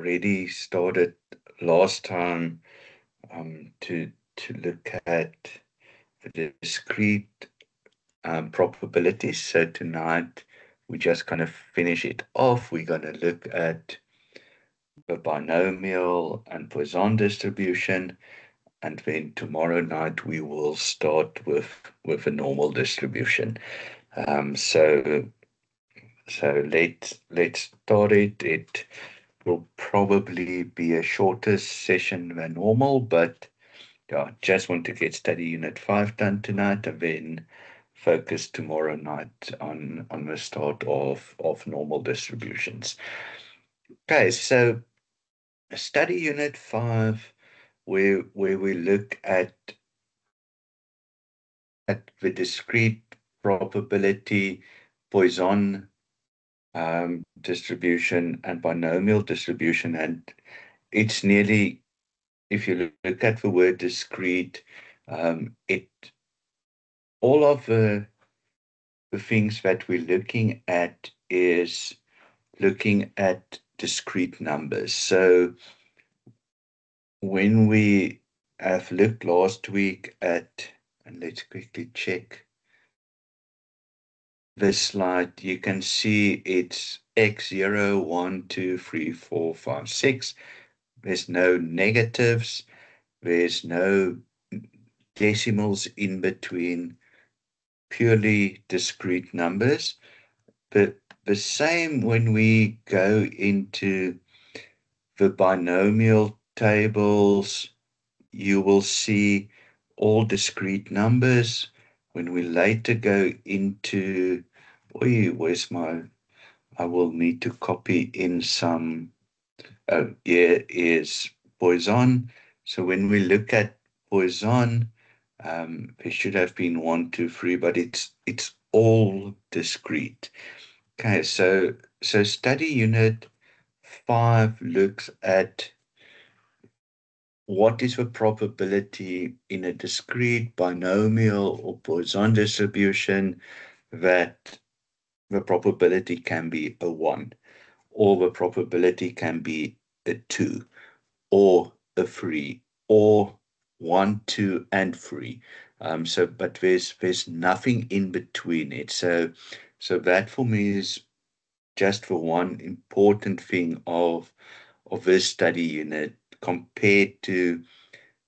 already started last time to look at the discrete probabilities. So tonight we just kind of finish it off. We're going to look at the binomial and Poisson distribution, and then tomorrow night we will start with a normal distribution. So let's start it. It will probably be a shorter session than normal, but yeah, just want to get study unit 5 done tonight and then focus tomorrow night on the start of normal distributions. Okay, so study unit 5 where we look at the discrete probability Poisson distribution and binomial distribution, and it's nearly, if you look at the word discrete, it all of the things that we're looking at is looking at discrete numbers. So when we have looked last week at, and let's quickly check this slide, you can see it's x0, 1, 2, 3, 4, 5, 6. There's no negatives. There's no decimals in between, purely discrete numbers. But the same when we go into the binomial tables, you will see all discrete numbers. When we later go into, I will need to copy in some, here is Poisson. So when we look at Poisson, there should have been 1, 2, 3, but it's all discrete. Okay, so study unit 5 looks at what is the probability in a discrete binomial or Poisson distribution that the probability can be a 1, or the probability can be a 2, or a 3, or 1, 2, and 3. But there's nothing in between it. So that for me is just the one important thing of this study unit compared to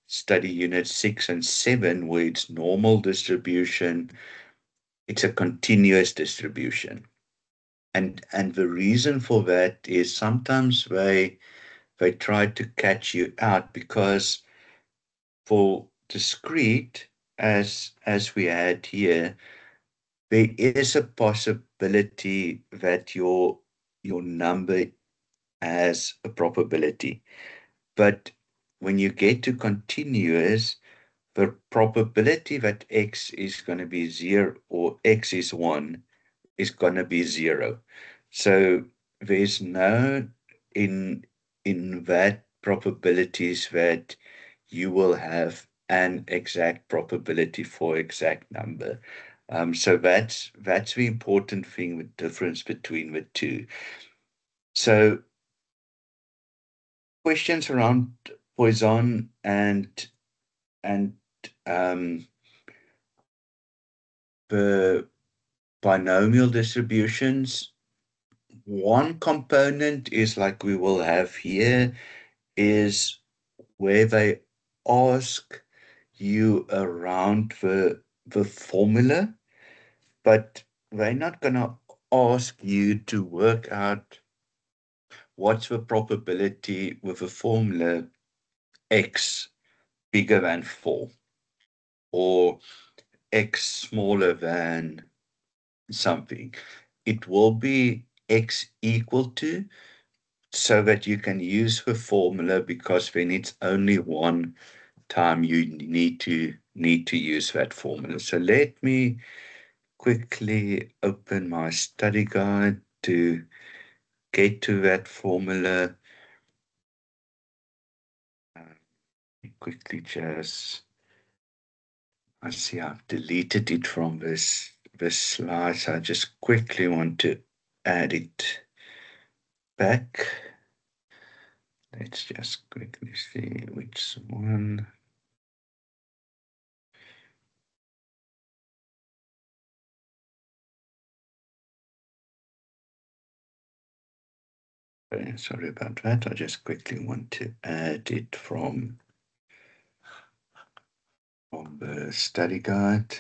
study unit 6 and 7, where it's normal distribution, it's a continuous distribution. And the reason for that is sometimes they try to catch you out, because for discrete, as we had here, there is a possibility that your number has a probability. But when you get to continuous, the probability that x is going to be 0 or x is 1 is going to be 0. So there's no in that probabilities that you will have an exact probability for exact number. So that's the important thing, the difference between the two. So questions around Poisson and the binomial distributions. One component is like we will have here, is where they ask you around the formula, but they're not going to ask you to work out what's the probability with a formula x bigger than 4 or x smaller than something. It will be x equal to, so that you can use the formula, because then it's only one time you need to use that formula. So let me quickly open my study guide to get to that formula. Quickly just, I see I've deleted it from this slide, so I just quickly want to add it back. Let's just quickly see which one. Okay, sorry about that. I just quickly want to add it from the study guide.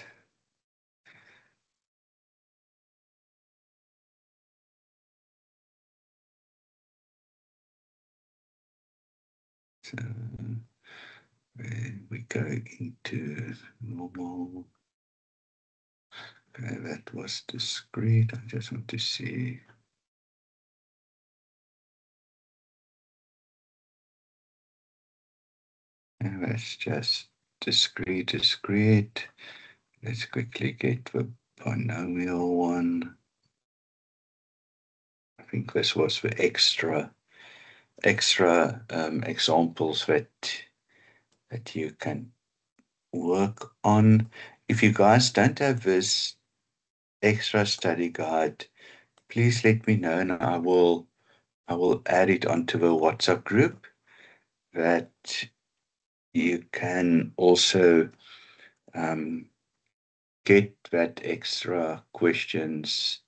So when we go into normal, okay, that was discrete. I just want to see. And that's just discrete. Let's quickly get the binomial one. I think this was the extra examples that you can work on. If you guys don't have this extra study guide, please let me know and I will add it onto the WhatsApp group that you can also get that extra questions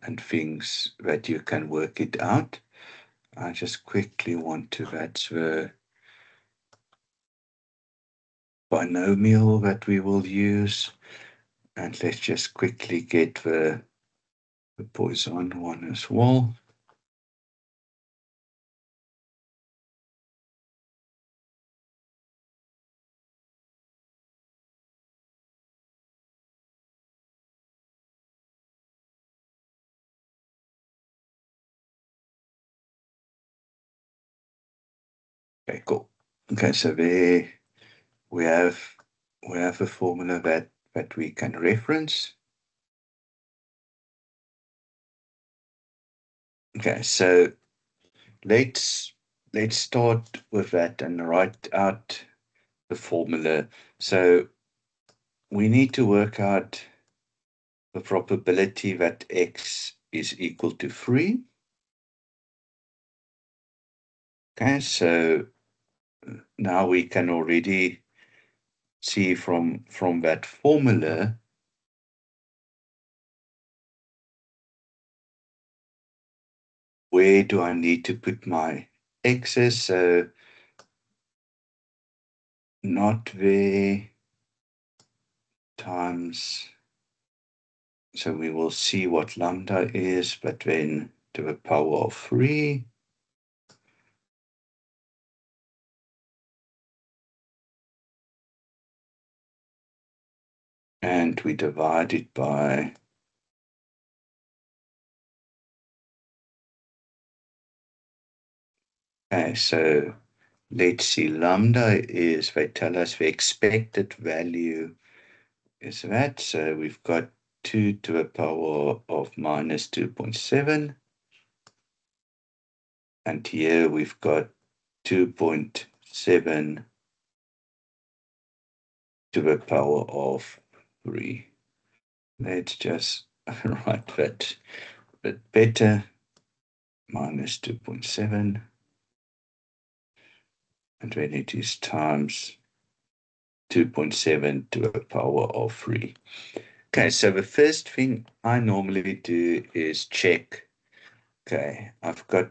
and things that you can work it out. I just quickly want to, that's the binomial that we will use. And let's just quickly get the Poisson one as well. Okay, cool. Okay, so there we have a formula that we can reference. Okay, so let's start with that and write out the formula. So we need to work out the probability that x is equal to 3. Okay, so now we can already see from that formula where do I need to put my x's. So not there times, so we will see what lambda is, but then to the power of 3. And we divide it by okay, so let's see, lambda is, they tell us the expected value is that. So we've got 2 to the power of minus 2.7. And here we've got 2.7 to the power of 3. Let's just write that a bit better. Minus 2.7. And then it is times 2.7 to the power of 3. Okay, so the first thing I normally do is check. Okay, I've got,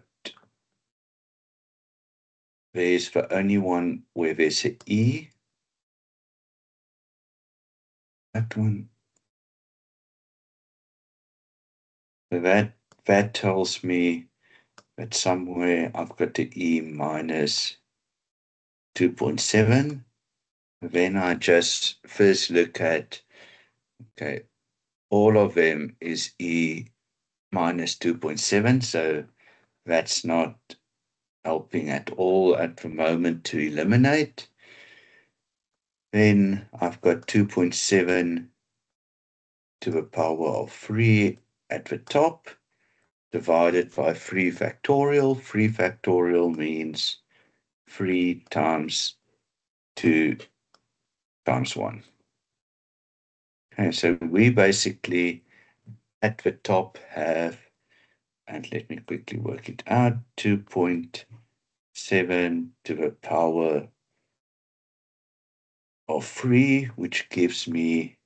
there's the only one where there's an E. That one. So that tells me that somewhere I've got the E minus 2.7. Then I just first look at, okay, all of them is E minus 2.7, so that's not helping at all at the moment to eliminate. Then I've got 2.7 to the power of 3 at the top, divided by 3 factorial. 3 factorial means 3 times 2 times 1. Okay, so we basically at the top have, and let me quickly work it out, 2.7 7 to the power of 3, which gives me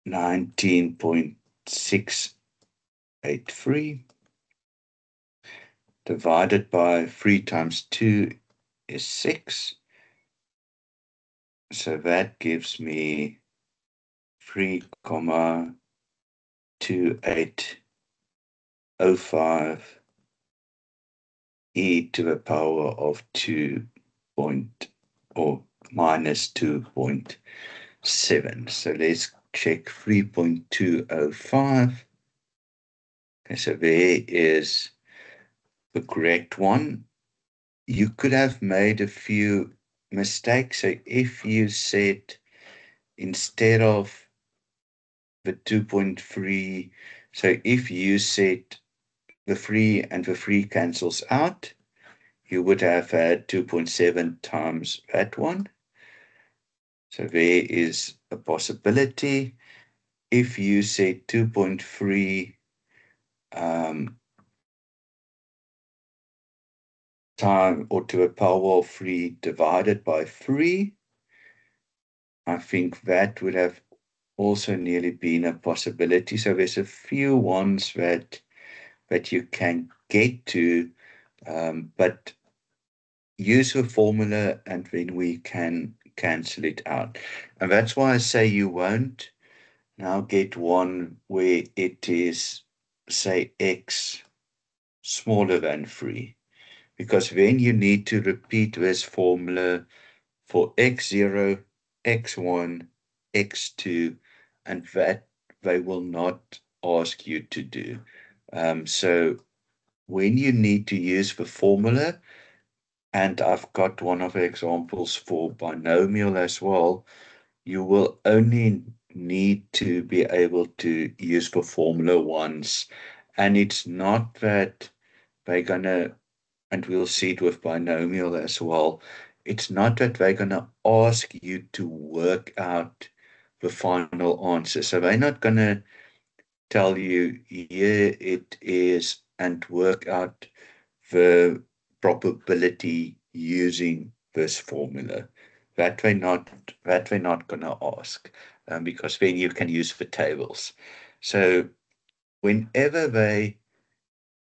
19.683, divided by 3 times 2 is 6. So that gives me 3,2805 e to the power of 2 or minus 2.7. So let's check 3.205. Okay, so there is the correct one. You could have made a few mistakes. So if you said instead of the 2.3, so if you said the 3 and the 3 cancels out, you would have had 2.7 times that one. So there is a possibility. If you say 2.3 time or to a power of 3 divided by 3, I think that would have also nearly been a possibility. So there's a few ones that you can get to, but use a formula and then we can cancel it out. And that's why I say you won't now get one where it is, say, x smaller than 3, because then you need to repeat this formula for x0, x1, x2, and that they will not ask you to do. So when you need to use the formula, and I've got one of the examples for binomial as well, you will only need to be able to use the formula once. And it's not that they're going to, and we'll see it with binomial as well, it's not that they're going to ask you to work out the final answer. So they're not going to tell you, here it is, and work out the probability using this formula. That we're not going to ask, because then you can use the tables. So whenever they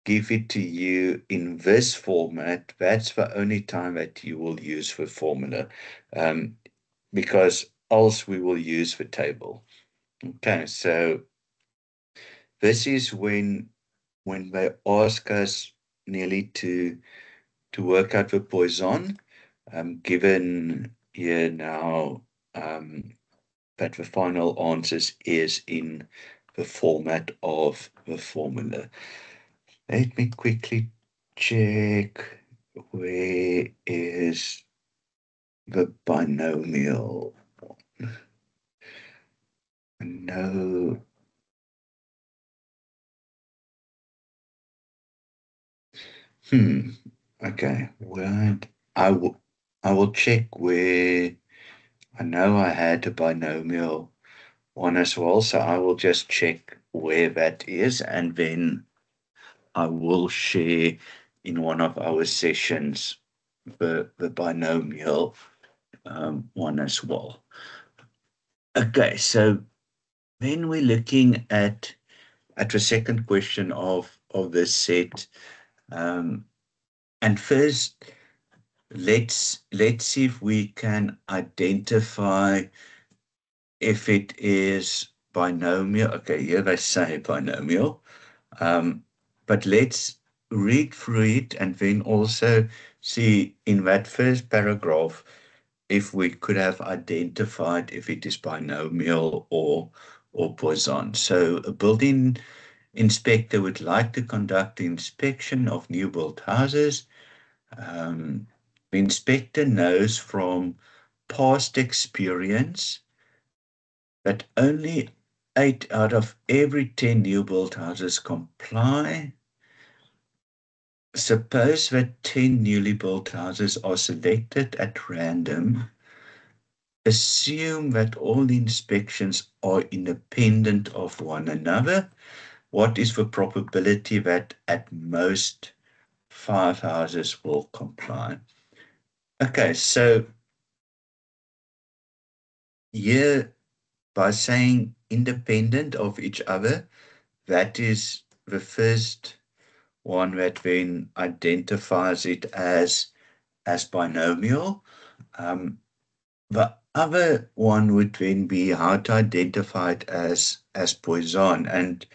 give it to you in this format, that's the only time that you will use the formula, because else we will use the table. Okay, so this is when they ask us nearly to work out the Poisson, given here now that the final answers is in the format of the formula. Let me quickly check where is the binomial. No. Okay. Word. I will check where. I know I had a binomial one as well, so I will just check where that is, and then I will share in one of our sessions the binomial one as well. Okay, so then we're looking at the second question of this set, and first let's see if we can identify if it is binomial. Okay, here they say binomial, but let's read through it and then also see in that first paragraph if we could have identified if it is binomial or Poisson. So a building inspector would like to conduct the inspection of new built houses. The inspector knows from past experience that only 8 out of every 10 new built houses comply. Suppose that 10 newly built houses are selected at random. Assume that all the inspections are independent of one another. What is the probability that at most 5 houses will comply. Okay, so here by saying independent of each other, that is the first one that then identifies it as binomial. The other one would then be how to identify it as Poisson. And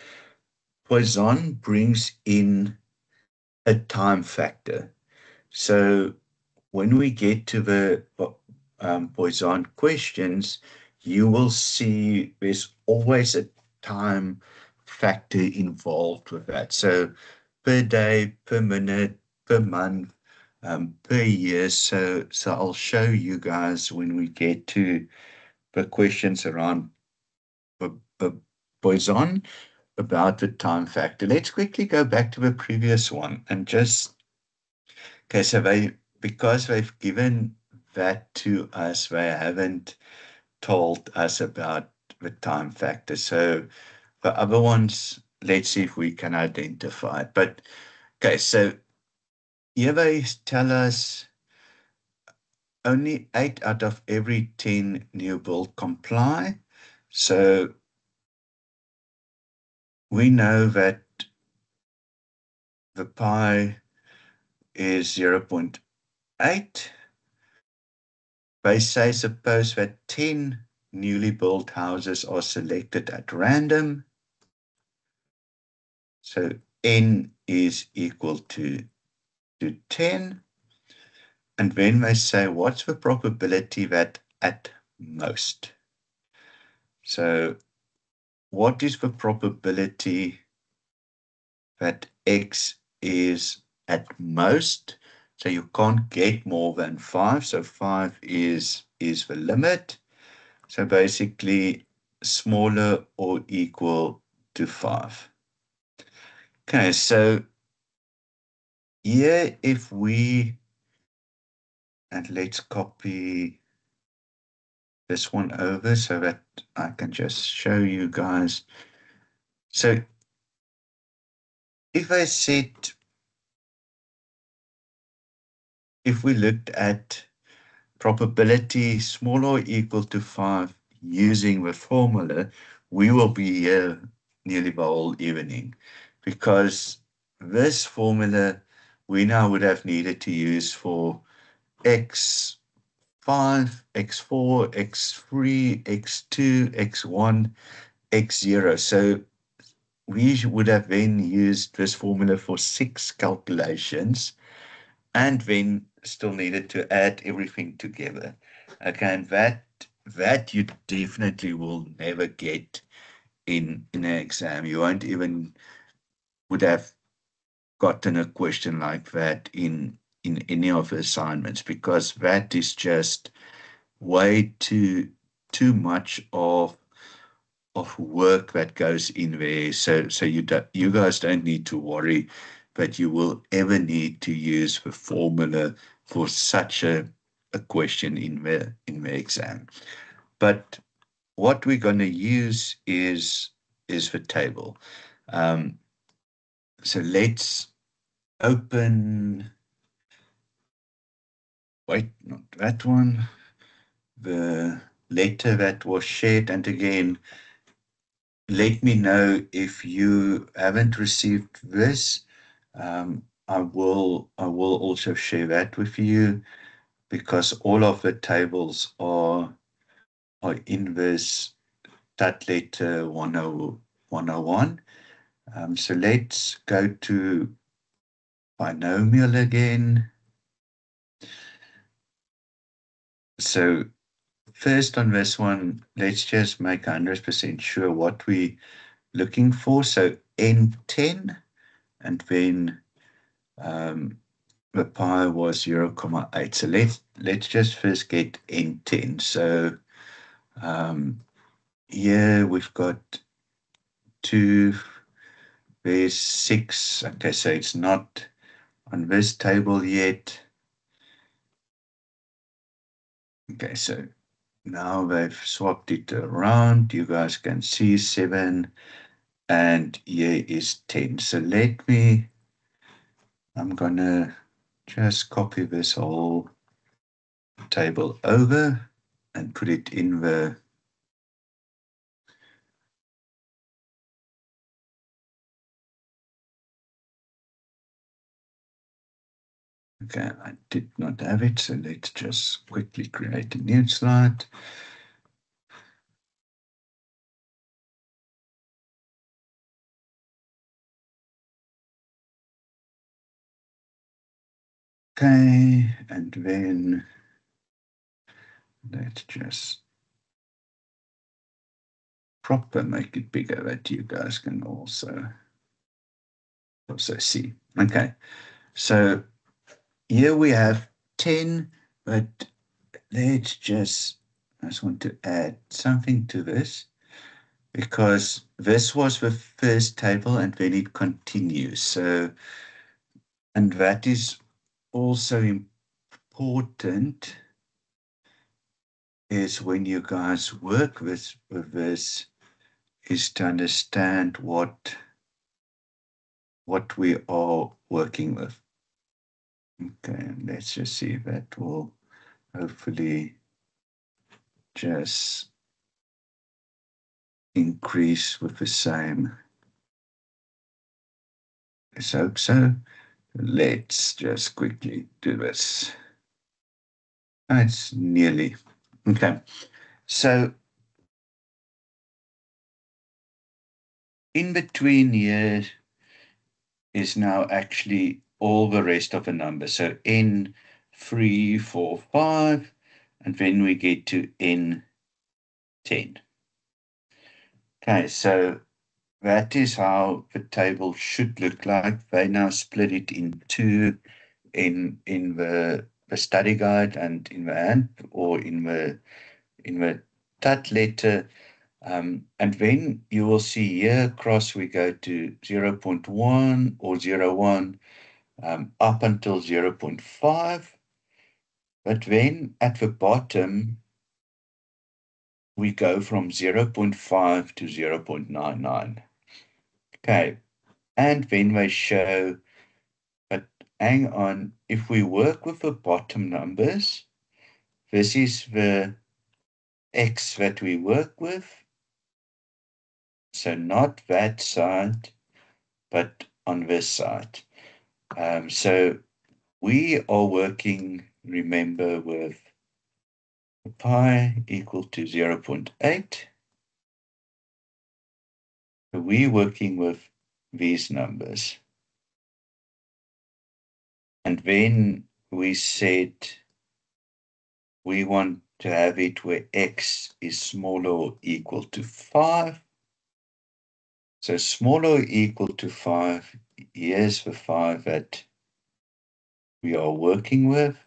Poisson brings in a time factor. So when we get to the Poisson questions, you will see there's always a time factor involved with that. So per day, per minute, per month, per year. So I'll show you guys when we get to the questions around the Poisson about the time factor. Let's quickly go back to the previous one and just, okay, so because they've given that to us, they haven't told us about the time factor. So the other ones, let's see if we can identify it. But okay, so here they tell us only 8 out of every 10 new build comply. So we know that the pi is 0.8. They say suppose that 10 newly built houses are selected at random. So n is equal to 10. And then they say, what's the probability that at most? So what is the probability that x is at most? So you can't get more than 5. So 5 is the limit. So basically smaller or equal to 5. Okay, so here if we, and let's copy this one over so that I can just show you guys. So if I said, if we looked at probability smaller or equal to 5 using the formula, we will be here nearly the whole evening, because this formula we now would have needed to use for x5, x4, x3, x2, x1, x0. So we would have then used this formula for 6 calculations and then still needed to add everything together. Okay, and that you definitely will never get in an exam. You won't even would have gotten a question like that in any of the assignments, because that is just way too much of work that goes in there. So you guys don't need to worry that you will ever need to use the formula for such a question in the exam. But what we're going to use is the table. So let's open, wait, not that one, the letter that was shared. And again, let me know if you haven't received this. I will also share that with you, because all of the tables are in this that letter 101. So let's go to binomial again. So first on this one, let's just make 100% sure what we're looking for. So N10, and then the pi was 0.8. So let's just first get N10. So here we've got 2, there's 6. Okay, so it's not on this table yet. Okay, so now they've swapped it around. You guys can see 7, and here is 10. So let me I'm gonna just copy this whole table over and put it in the okay, I did not have it, so let's just quickly create a new slide. Okay, and then let's just proper make it bigger that you guys can also see. Okay, so here we have 10, but let's just, I just want to add something to this because this was the first table and then it continues. So, and that is also important is when you guys work with this is to understand what we are working with. Okay, let's just see if that will hopefully just increase with the same. Let's hope so. Let's just quickly do this. It's nearly. Okay, so in between here is now actually all the rest of the numbers. So n 3, 4, 5, and then we get to n 10. Okay, so that is how the table should look like. They now split it in two in the study guide and in the hand or in the TUT letter. And then you will see here across we go to 0.1 or 0.1 up until 0.5. But then at the bottom, we go from 0.5 to 0.99. Okay, and then they show, but hang on, if we work with the bottom numbers, this is the x that we work with. So not that side, but on this side. So we are working, remember, with pi equal to 0.8. So we're working with these numbers. And then we said we want to have it where x is smaller or equal to 5. So smaller or equal to 5, here's the 5 that we are working with.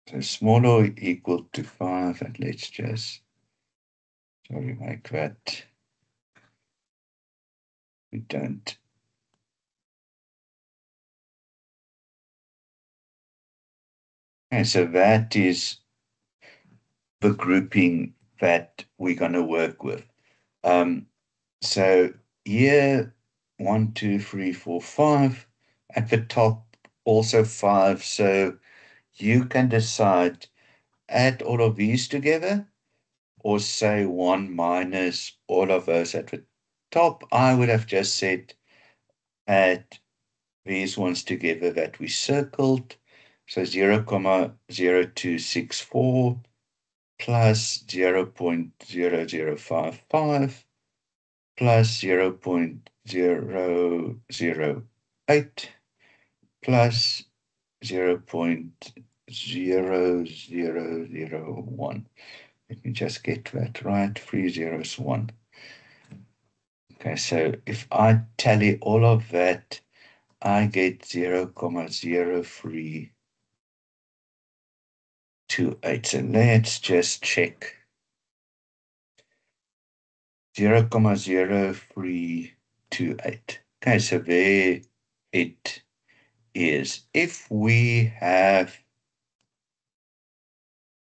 So smaller or equal to 5, and let's just, sorry, make that, we don't. And so that is the grouping that we're going to work with. So here, 1, 2, 3, 4, 5. At the top, also 5. So you can decide, add all of these together, or say 1 minus all of those at the top. I would have just said add these ones together that we circled. So 0,0264 plus 0.0055 plus 0.008 plus 0.0001. Let me just get that right. 3 zeros, 1. Okay, so if I tally all of that, I get 0,0328. So let's just check. 0,0328. Okay, so there it is. If we have,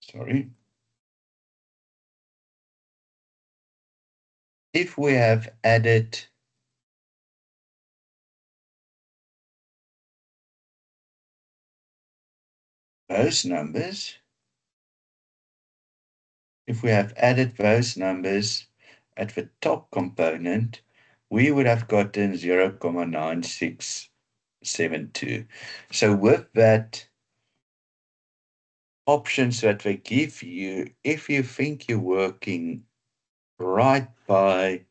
sorry, if we have added those numbers, if we have added those numbers at the top component, we would have gotten 0.9672. So with that options that they give you, if you think you're working right by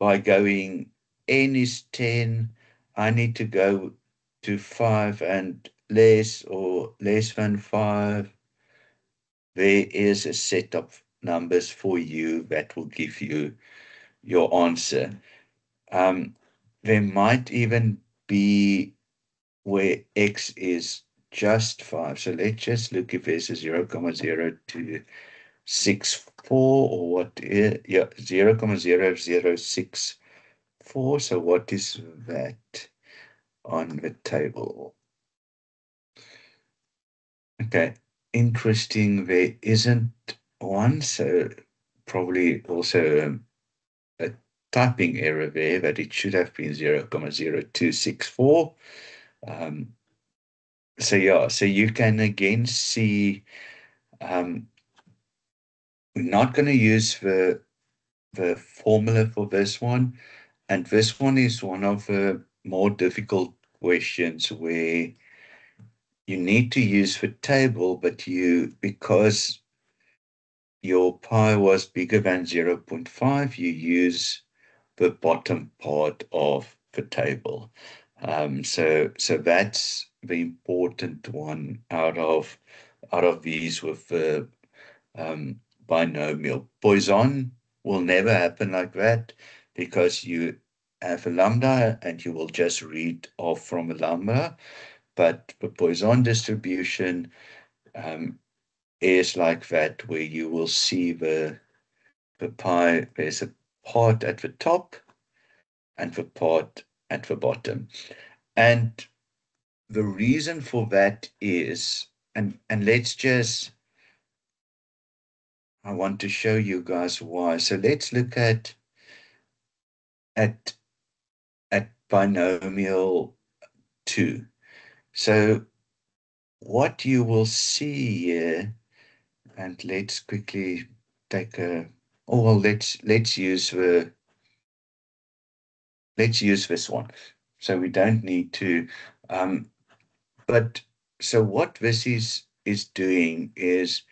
going n is 10, I need to go to 5 and less or less than 5, there is a set of numbers for you that will give you your answer. There might even be where x is just 5. So let's just look if there's a 0.0264 or what is, yeah, 0.0064. So what is that on the table? Okay, interesting. There isn't one, so probably also a typing error there, that it should have been 0.0264. So yeah, so you can again see, we're not going to use the formula for this one. And this one is one of the more difficult questions where you need to use the table, but because your pi was bigger than 0.5, you use the bottom part of the table. So that's the important one out of these with the binomial. Poisson will never happen like that because you have a lambda and you will just read off from a lambda. But the Poisson distribution is like that, where you will see the pi, there's a part at the top and the part at the bottom. And the reason for that is, and let's just, I want to show you guys why. So let's look at binomial 2. So what you will see here, and let's quickly take a, oh well, let's use this one. So we don't need to, but so what this is doing is,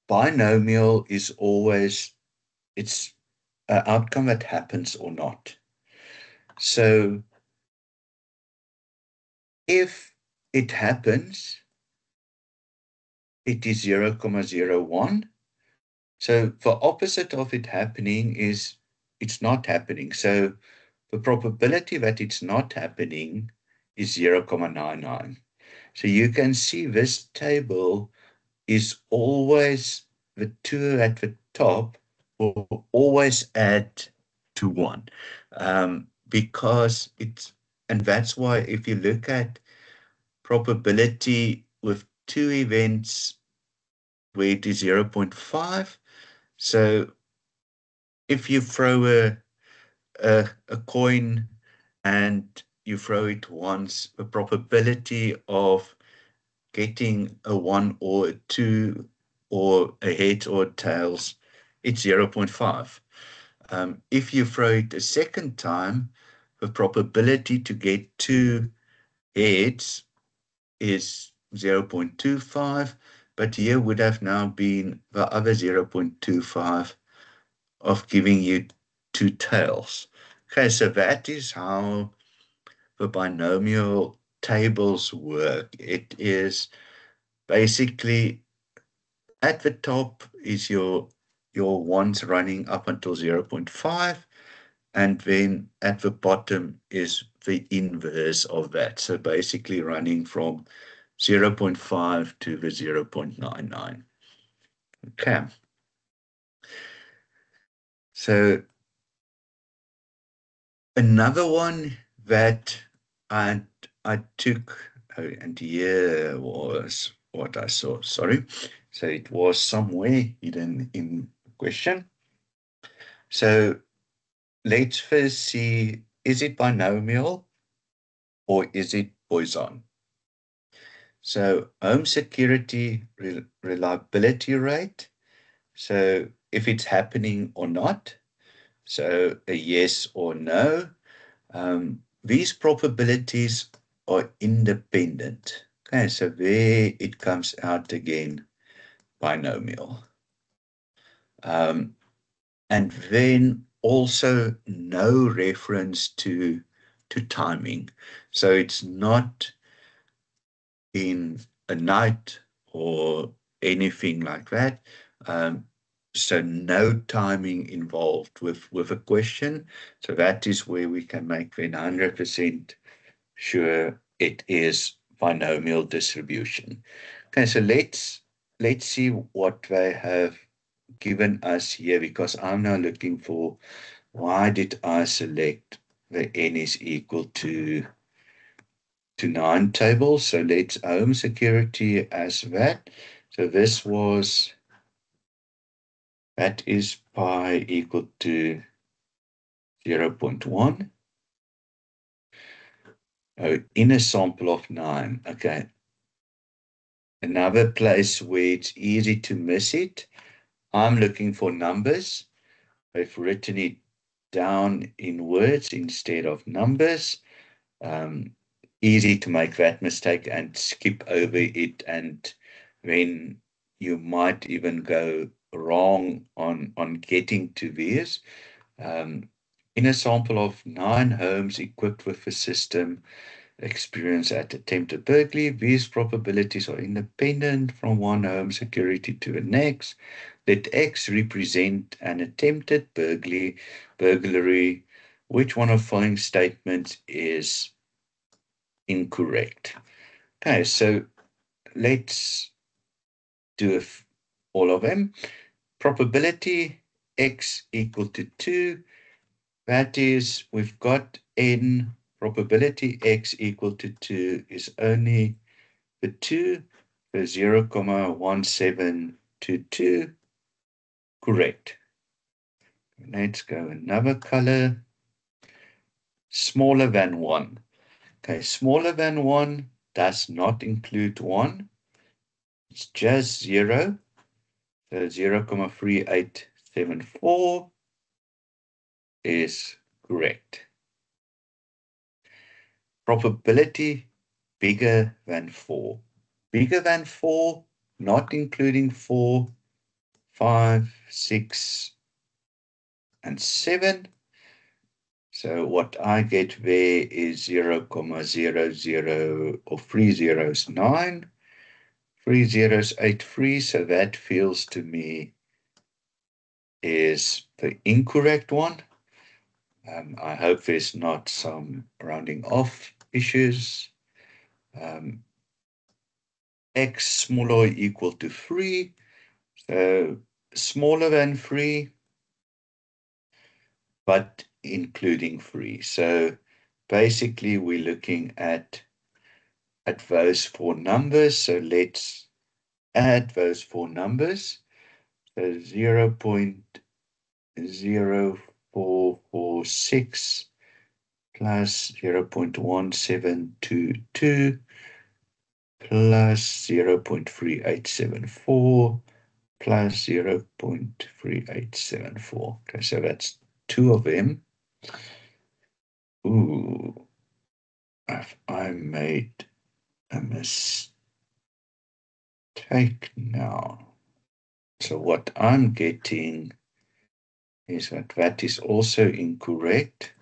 binomial is always, it's an outcome that happens or not. So if it happens, it is 0.01. So the opposite of it happening is it's not happening. So the probability that it's not happening is 0.99. So you can see this table is always, the 2 at the top will always add to 1, because it's, and that's why if you look at probability with 2 events where it is 0.5, so if you throw a coin and you throw it once, the probability of getting a 1 or a 2 or a head or tails, it's 0.5. If you throw it a second time, the probability to get 2 heads is 0.25, but here would have now been the other 0.25 of giving you 2 tails. Okay, so that is how the binomial tables work. It is basically, at the top is your ones running up until 0.5, and then at the bottom is the inverse of that. So basically running from 0.5 to the 0.99. Okay. So another one that I took, oh, and here was what I saw, sorry. So it was somewhere hidden in the question. So let's first see, is it binomial or is it Poisson? So home security reliability rate. So if it's happening or not. So a yes or no. These probabilities are independent. Okay, so there it comes out again, binomial. And then also no reference to timing. So it's not in a night or anything like that. Um, so no timing involved with a question. So that is where we can make then 100% sure it is binomial distribution. Okay, so let's see what they have given us here, because I'm now looking for why did I select the n is equal to 9 table. So let's home security as that. So this was, that is pi equal to 0.1. Oh, in a sample of 9. Okay. Another place where it's easy to miss it. I'm looking for numbers. I've written it down in words instead of numbers. Um, Easy to make that mistake and skip over it, and then you might even go wrong on getting to these. In a sample of 9 homes equipped with the system experience at attempted burglary, these probabilities are independent from one home security to the next. Let X represent an attempted burglary. Which one of the following statements is incorrect? Okay, so let's do all of them. Probability X equal to 2. That is, we've got n, probability X equal to 2 is only the 2, the 0.1722. Correct. Let's go another color. Smaller than 1. Okay, smaller than 1 does not include 1. It's just 0. So 0.3874 is correct. Probability bigger than 4. Bigger than 4, not including 4, 5, 6, and 7. So what I get there is 0.00 or 3 zeros 9, 3 zeros 83. So that feels to me is the incorrect one. I hope there's not some rounding off issues. X smaller or equal to 3. So smaller than 3, but including 3. So basically we're looking at those 4 numbers. So let's add those 4 numbers. So 0.0446 plus 0.1722 plus 0.3874 plus 0.3874. Okay, so that's 2 of them. Ooh, I made a mistake now. So what I'm getting is that is also incorrect.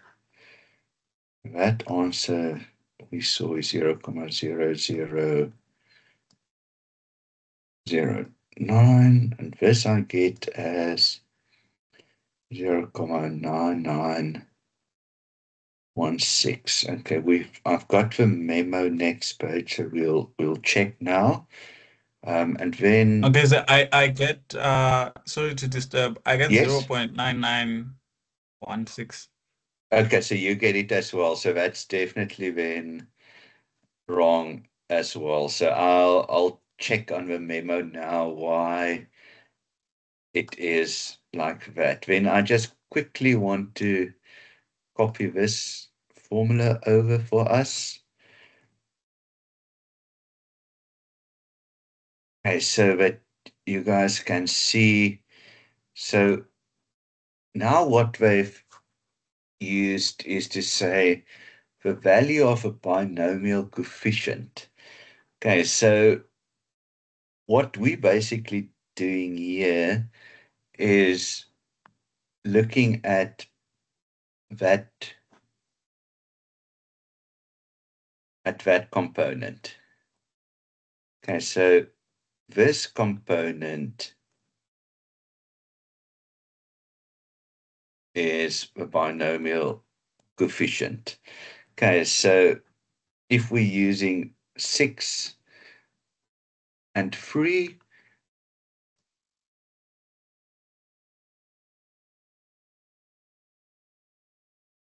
That answer we saw is 0.0009, and this I get as 0.9916. Okay, I've got the memo next page, so we'll check now. And then Okay, so I get sorry to disturb. I get yes. 0.9916. Okay, so you get it as well. So that's definitely then wrong as well. So I'll check on the memo now why it is like that. Then I just quickly want to copy this formula over for us. Okay, so that you guys can see. So now what we've used is to say the value of a binomial coefficient. Okay, so what we're basically doing here is looking at that component. Okay, so this component is a binomial coefficient. Okay, so if we're using 6 and 3,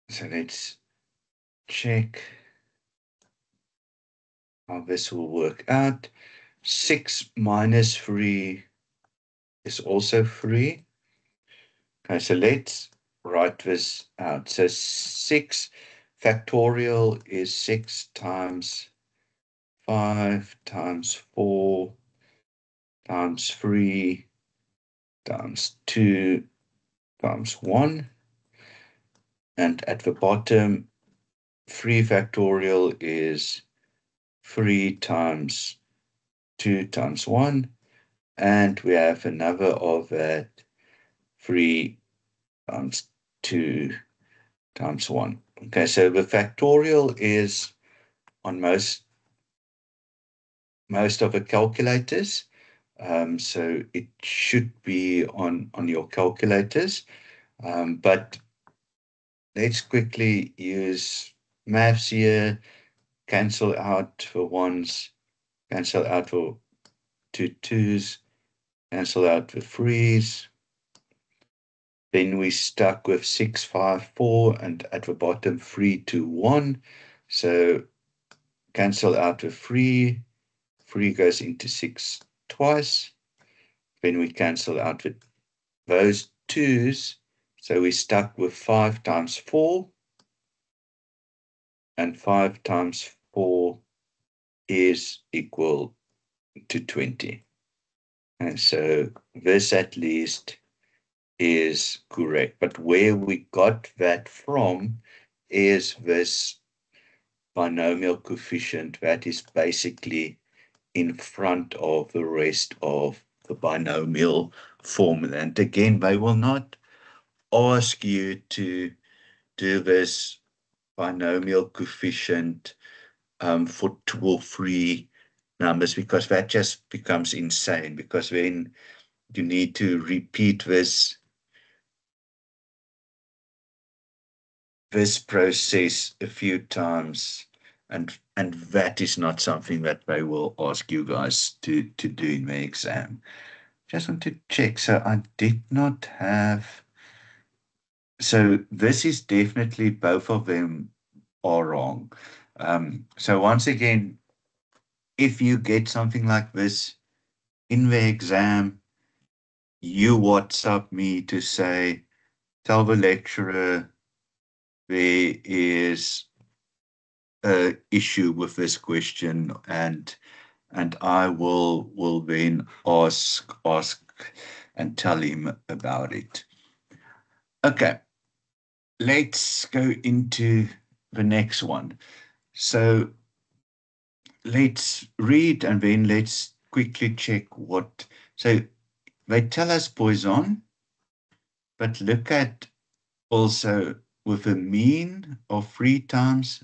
so let's check how this will work out. 6 minus 3 is also 3. Okay, so let's write this out. So 6 factorial is 6 times 5 times 4 times 3 times 2 times 1. And at the bottom, 3 factorial is 3 times 2 times 1. And we have another of that 3 times 2 times 1. Okay, so the factorial is on most of the calculators. So it should be on your calculators. But let's quickly use maths here, cancel out for ones, cancel out for 2 twos, cancel out the threes. Then we stuck with 6, 5, 4, and at the bottom 3, 2, 1. So cancel out the 3. 3 goes into 6 twice. Then we cancel out with those 2's. So we stuck with 5 times 4. And 5 times 4 is equal to 20. And so this at least is correct. But where we got that from is this binomial coefficient that is basically in front of the rest of the binomial formula. And again, they will not ask you to do this binomial coefficient for 2 or 3 numbers, because that just becomes insane, because then you need to repeat this process a few times, and that is not something that they will ask you guys to do in the exam. Just want to check. So I did not have. So this is definitely, both of them are wrong. So once again, if you get something like this in the exam, you WhatsApp me to say, tell the lecturer there is a issue with this question, and I will then ask and tell him about it. Okay, let's go into the next one. So let's read and then let's quickly check what. So they tell us Poisson, but look at also with a mean of 3 times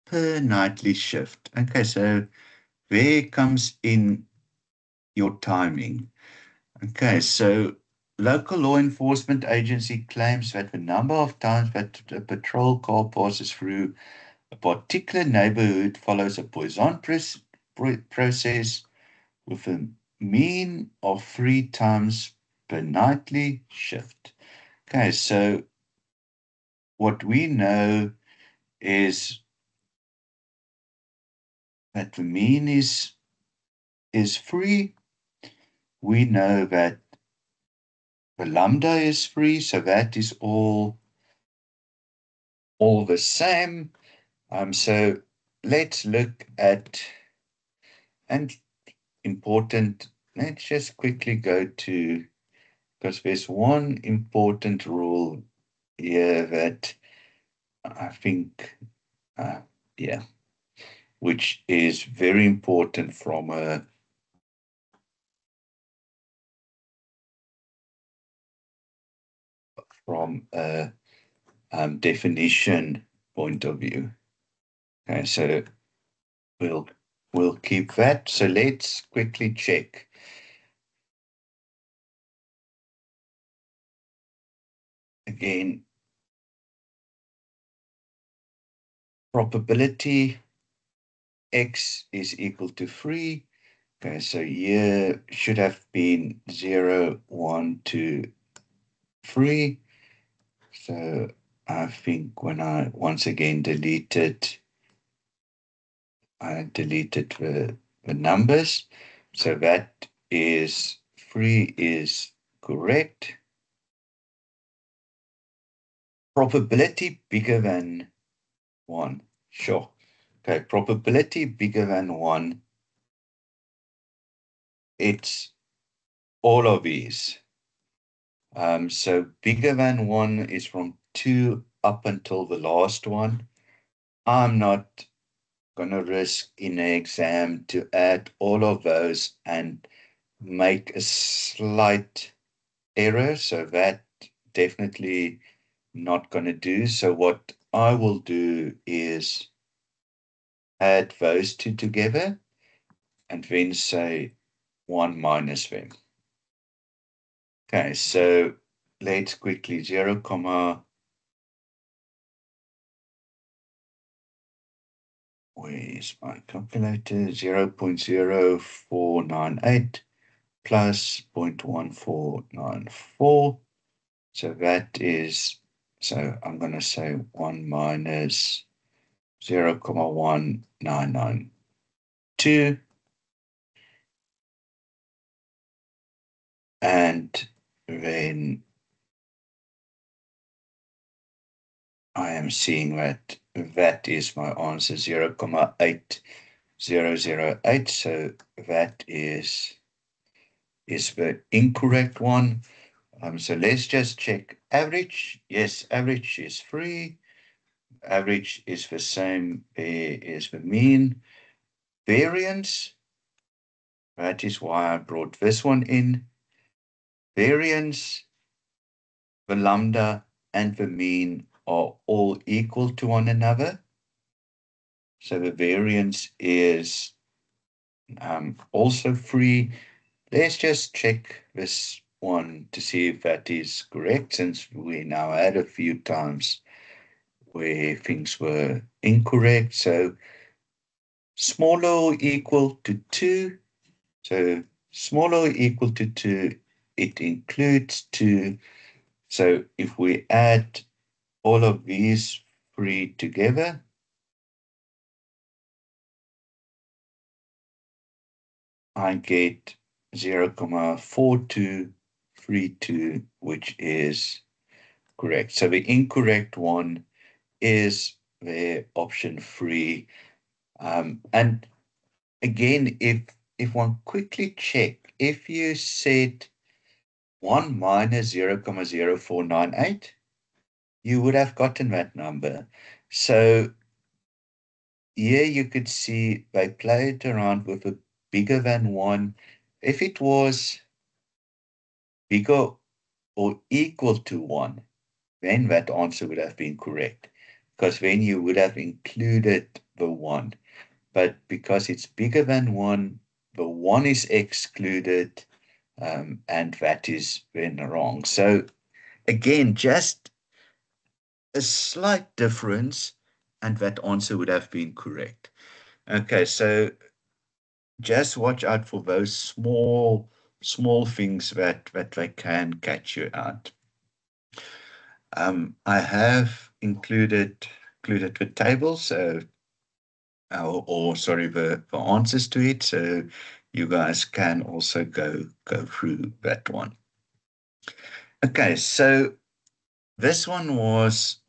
per nightly shift. Okay, so there comes in your timing. Okay, so local law enforcement agency claims that the number of times that a patrol car passes through a particular neighborhood follows a Poisson process with a mean of 3 times per nightly shift. Okay, so what we know is that the mean is 3. We know that the lambda is 3, so that is all the same. So let's look at, and important let's just quickly go to, because there's one important rule here that I think, yeah, which is very important from a definition point of view. Okay, so we'll keep that. So let's quickly check. Again, probability x is equal to 3. Okay, so here should have been 0, 1, 2, 3. So I think when I once again deleted the numbers. So that is 3 is correct. Probability bigger than 1. Sure. Okay, probability bigger than 1. It's all of these. So bigger than 1 is from 2 up until the last one. I'm not going to risk in an exam to add all of those and make a slight error. So that definitely not going to do. So what I will do is add those two together and then say 1 minus them. Okay, so let's quickly 0, comma, where is my calculator? 0.0498 plus 0.1494. So that is, so I'm going to say 1 minus 0.1992. And then I am seeing that that is my answer, 0.8008. So that is the incorrect one. So let's just check average. Yes, average is 3. Average is the same as the mean. Variance, that is why I brought this one in. Variance, the lambda, and the mean are all equal to one another. So the variance is also 3. Let's just check this one to see if that is correct, since we now had a few times where things were incorrect. So smaller or equal to 2. So smaller or equal to 2, it includes 2. So if we add all of these 3 together, I get 0.4232, which is correct. So the incorrect one is the option 3. And again, if one quickly check, if you said 1 minus 0.0498, you would have gotten that number. So here you could see they played around with a bigger than 1. If it was bigger or equal to 1, then that answer would have been correct, because then you would have included the 1. But because it's bigger than 1, the 1 is excluded, and that is then wrong. So again, just a slight difference, and that answer would have been correct. Okay, so just watch out for those small things that they can catch you out. I have included the table, so or sorry, the answers to it, so you guys can also go through that one. Okay, so this one was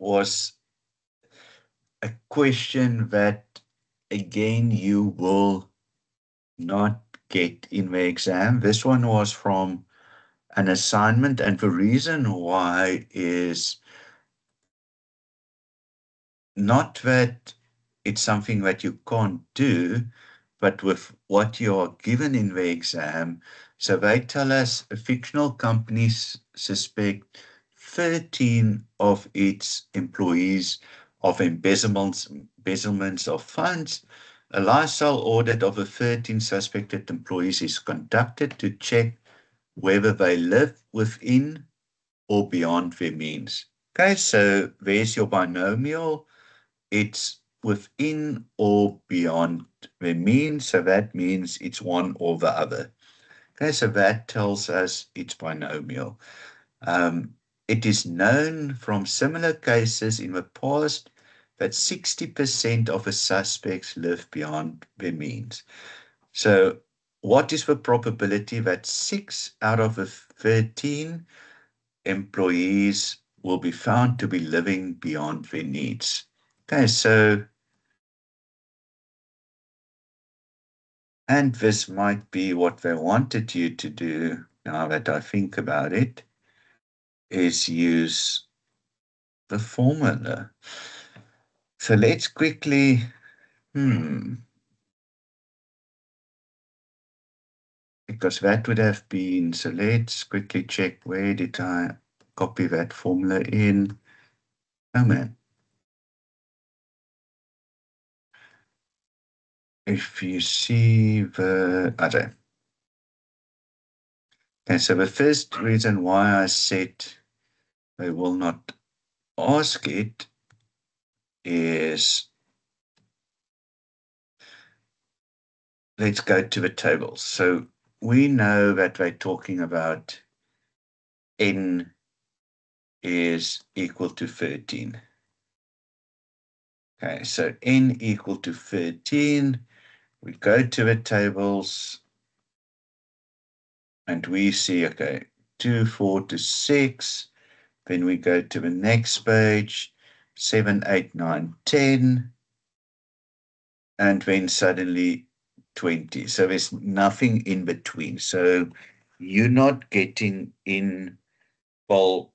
a question that again you will not get in the exam. This one was from an assignment, and the reason why is not that it's something that you can't do, but with what you are given in the exam. So they tell us a fictional company suspect 13 of its employees of embezzlements of funds. A lifestyle audit of the 13 suspected employees is conducted to check whether they live within or beyond their means. Okay, so there's your binomial. It's within or beyond their means, so that means it's one or the other. Okay, so that tells us it's binomial. It is known from similar cases in the past that 60% of the suspects live beyond their means. So what is the probability that 6 out of the 13 employees will be found to be living beyond their needs? Okay, so, and this might be what they wanted you to do, now that I think about it, is use the formula. So let's quickly, because that would have been, so let's quickly check where did I copy that formula in. Oh man. If you see the other. Okay, so the first reason why I said they will not ask it is, let's go to the tables. So we know that they're talking about n is equal to 13. Okay, so n equal to 13. We go to the tables and we see, okay, 2, 4 to 6. Then we go to the next page, 7, 8, 9, 10. And then suddenly 20. So there's nothing in between. So you're not getting in, well,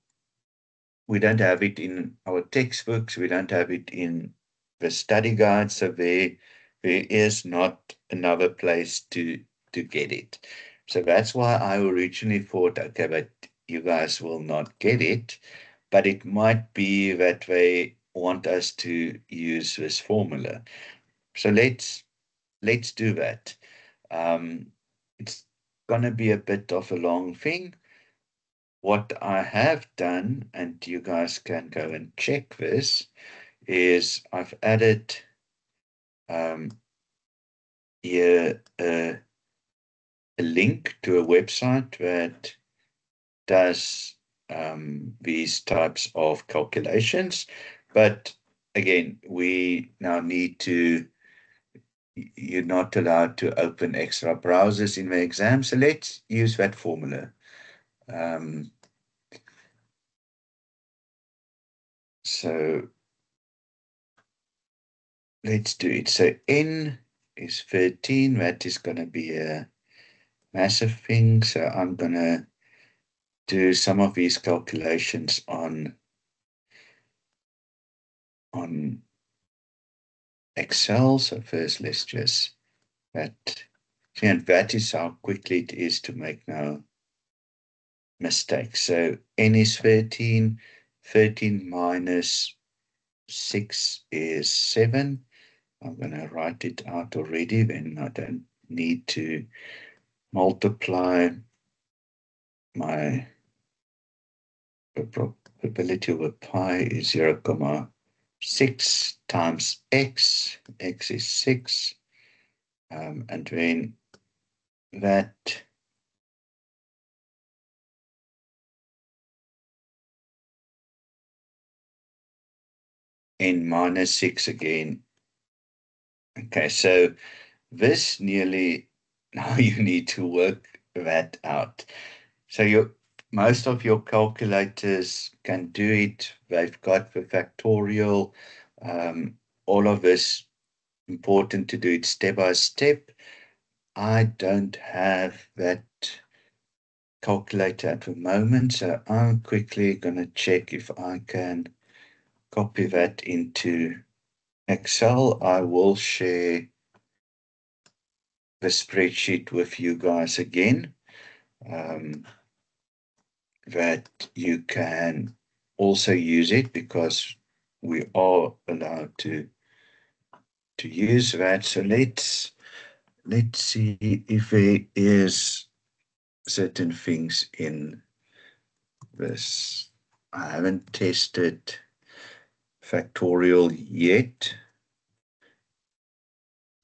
we don't have it in our textbooks. We don't have it in the study guide. So there is not another place to get it. So that's why I originally thought, okay, but you guys will not get it. But it might be that they want us to use this formula. So let's do that. It's going to be a bit of a long thing. What I have done, and you guys can go and check this, is I've added here a link to a website that does these types of calculations. But again, we now need to, you're not allowed to open extra browsers in the exam. So let's use that formula. So let's do it. So n is 13. That is going to be a massive thing. So I'm going to do some of these calculations on Excel. So first, let's just that. And that is how quickly it is to make no mistakes. So n is 13. 13 minus 6 is 7. I'm going to write it out already. Then I don't need to multiply my probability over pi is 0.6 times x. X is 6. And then that n minus 6 again. Okay, so this nearly, now you need to work that out. So most of your calculators can do it. They've got the factorial. All of this important to do it step by step. I don't have that calculator at the moment, so I'm quickly going to check if I can copy that into Excel. I will share the spreadsheet with you guys again, that you can also use it, because we are allowed to use that. So let's see if there is certain things in this. I haven't tested factorial yet.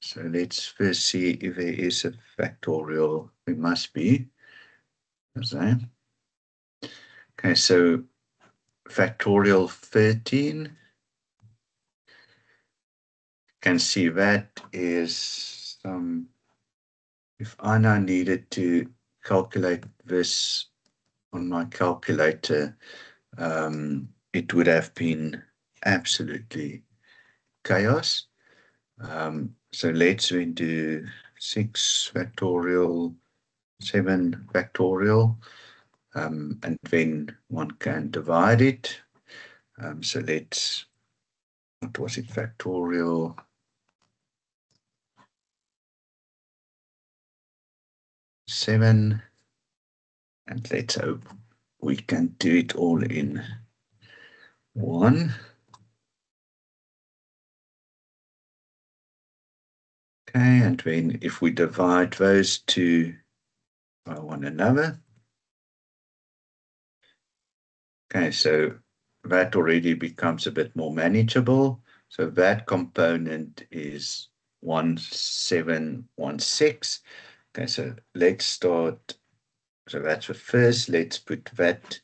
So let's first see if there is a factorial. There must be. Okay, so factorial 13. Can see that is some. If I now needed to calculate this on my calculator, it would have been absolutely chaos. So let's then do 6 factorial, 7 factorial, and then one can divide it. So let's, what was it, factorial 7, and let's hope we can do it all in one. Okay, and then if we divide those two by one another, okay, so that already becomes a bit more manageable. So that component is 1716. Okay, so let's start. So that's the first. Let's put that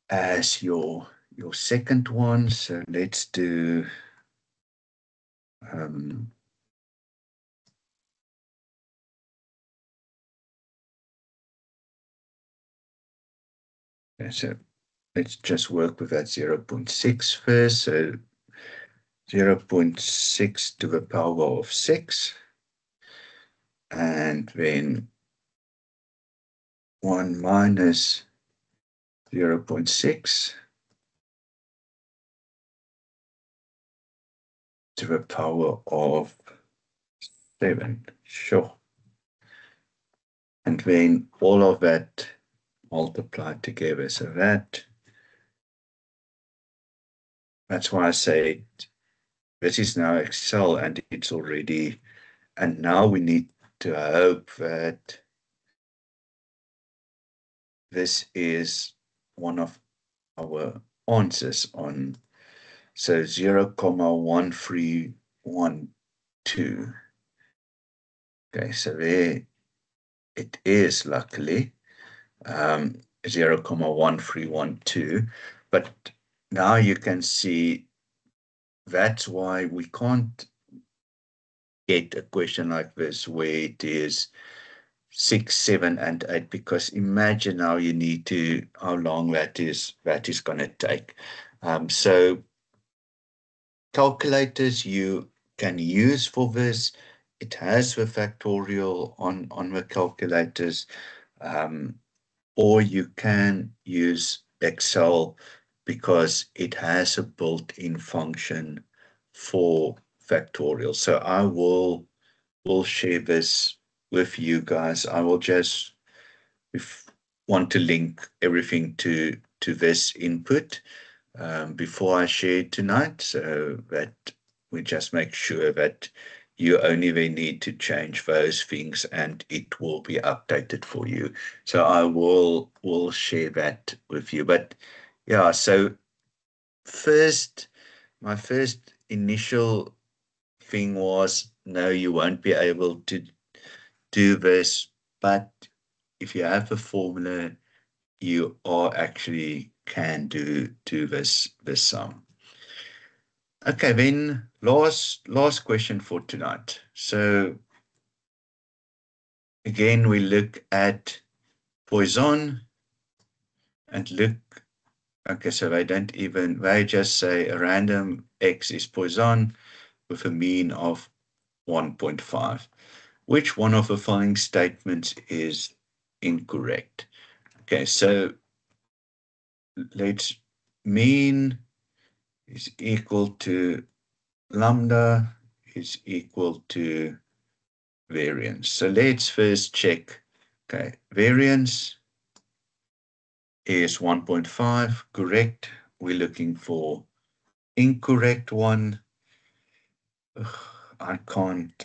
as your second one. So let's do okay, so let's just work with that 0.6 first. So 0.6 to the power of 6, and then 1 minus 0.6 to the power of 7. Sure. And then all of that multiplied together. So that's why I say this is now Excel, and it's already, and now we need to hope that this is one of our answers on, so 0.1312. Okay, so there it is, luckily, 0.1312. But now you can see that's why we can't get a question like this where it is 6, 7, and 8, because imagine how you need to, how long that is going to take. So calculators you can use for this. It has the factorial on the calculators, or you can use Excel because it has a built-in function for factorial. So I will share this with you guys. I will just want to link everything to this input before I share it tonight, so that we just make sure that you only then need to change those things and it will be updated for you. So I will share that with you. But yeah, so my first initial thing was, no, you won't be able to do this, but if you have a formula, you are actually can do this sum. Okay, then last question for tonight. So again, we look at Poisson and look, okay, so they just say a random X is Poisson with a mean of 1.5. which one of the following statements is incorrect? Okay, so let's mean is equal to lambda is equal to variance. So let's first check. Okay, variance is 1.5, correct. We're looking for incorrect one. Ugh,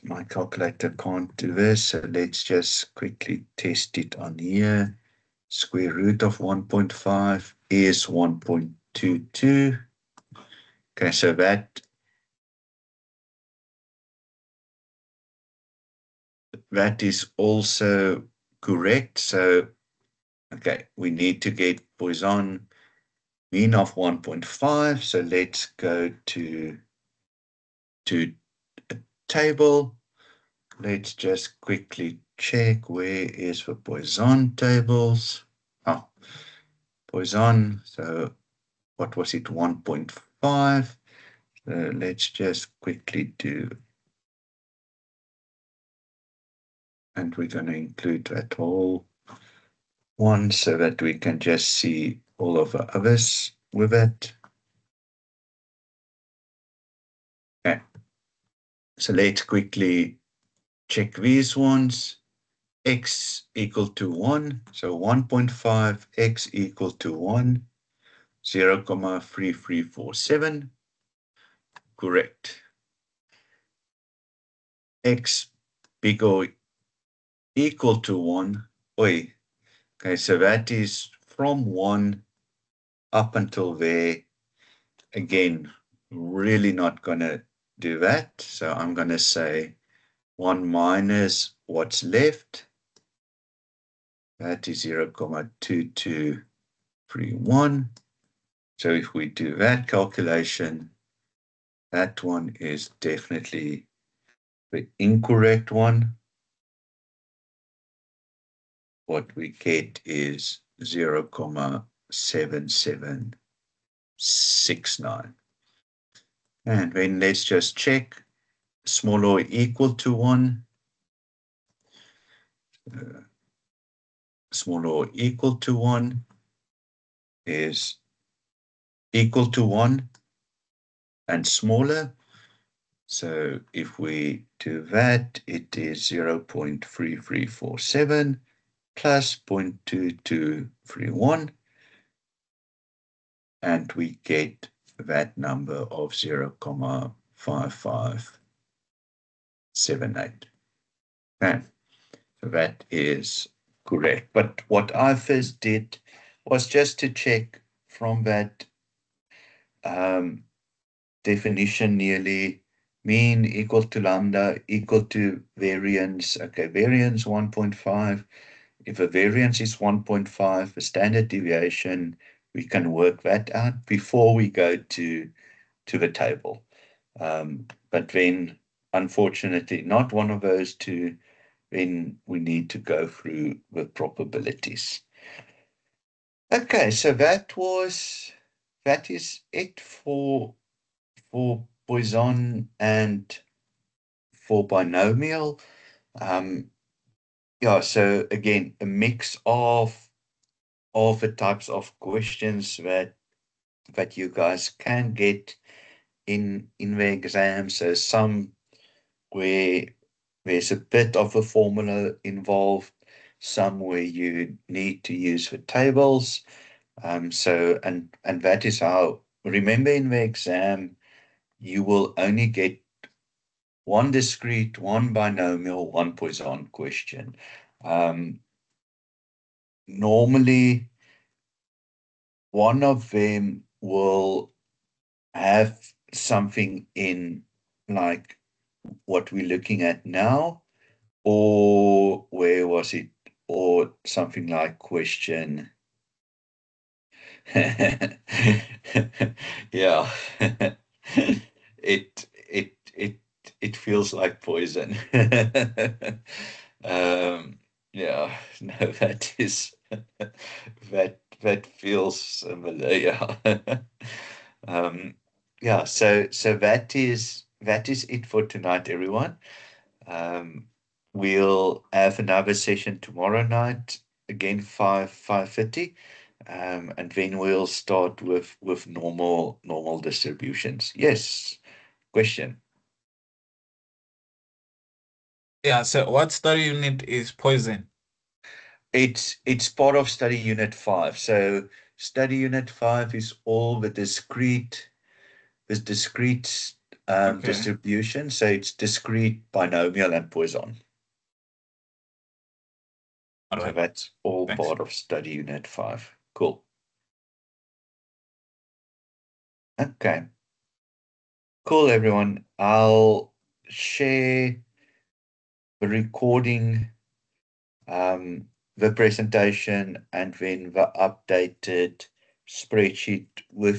my calculator can't do this, so let's just quickly test it on here. Square root of 1.5 is 1.22. Okay, so that is also correct. So, okay, we need to get Poisson mean of 1.5. So let's go to a table. Let's just quickly check where is the Poisson tables. Oh, Poisson. So what was it? 1.5. So let's just quickly do, and we're going to include that whole one so that we can just see all of the others with it. Okay. So let's quickly check these ones. X equal to 1. So 1.5 x equal to 1, 0.3347. Correct. X big O equal to 1. Oi. Okay, so that is from 1 up until there. Again, really not going to do that. So I'm going to say 1 minus what's left. That is 0.2231. So if we do that calculation, that one is definitely the incorrect one. What we get is 0.7769. And then let's just check. Small o equal to 1. Small o equal to 1 is equal to 1 and smaller. So if we do that, it is 0.3347 plus 0.2231, and we get that number of 0.5578. Okay, so that is correct. But what I first did was just to check from that definition nearly, mean equal to lambda equal to variance. Okay, variance 1.5. If a variance is 1.5, the standard deviation, we can work that out before we go to the table. But then, unfortunately, not one of those two, then we need to go through the probabilities. Okay, so that is it for Poisson and for binomial. Yeah, so again, a mix of the types of questions that you guys can get in the exam. So some where there's a bit of a formula involved, some where you need to use the tables. So and that is how, remember, in the exam you will only get one discrete, one binomial, one Poisson question. Normally, one of them will have something in like what we're looking at now, or where was it, or something like question. Yeah. it it it it feels like poison. Yeah, no, that is that feels similar. Yeah. Yeah, so that is it for tonight, everyone. we'll have another session tomorrow night, again 5:30. And then we'll start with normal distributions. Yes, question. Yeah, so what study unit is poison? It's part of study unit 5. So study unit 5 is all the discrete Okay, distribution. So it's discrete, binomial, and Poisson. all So right, that's all thanks. part of study unit 5. Cool. Okay. Cool, everyone. I'll share the recording, the presentation, and then the updated spreadsheet with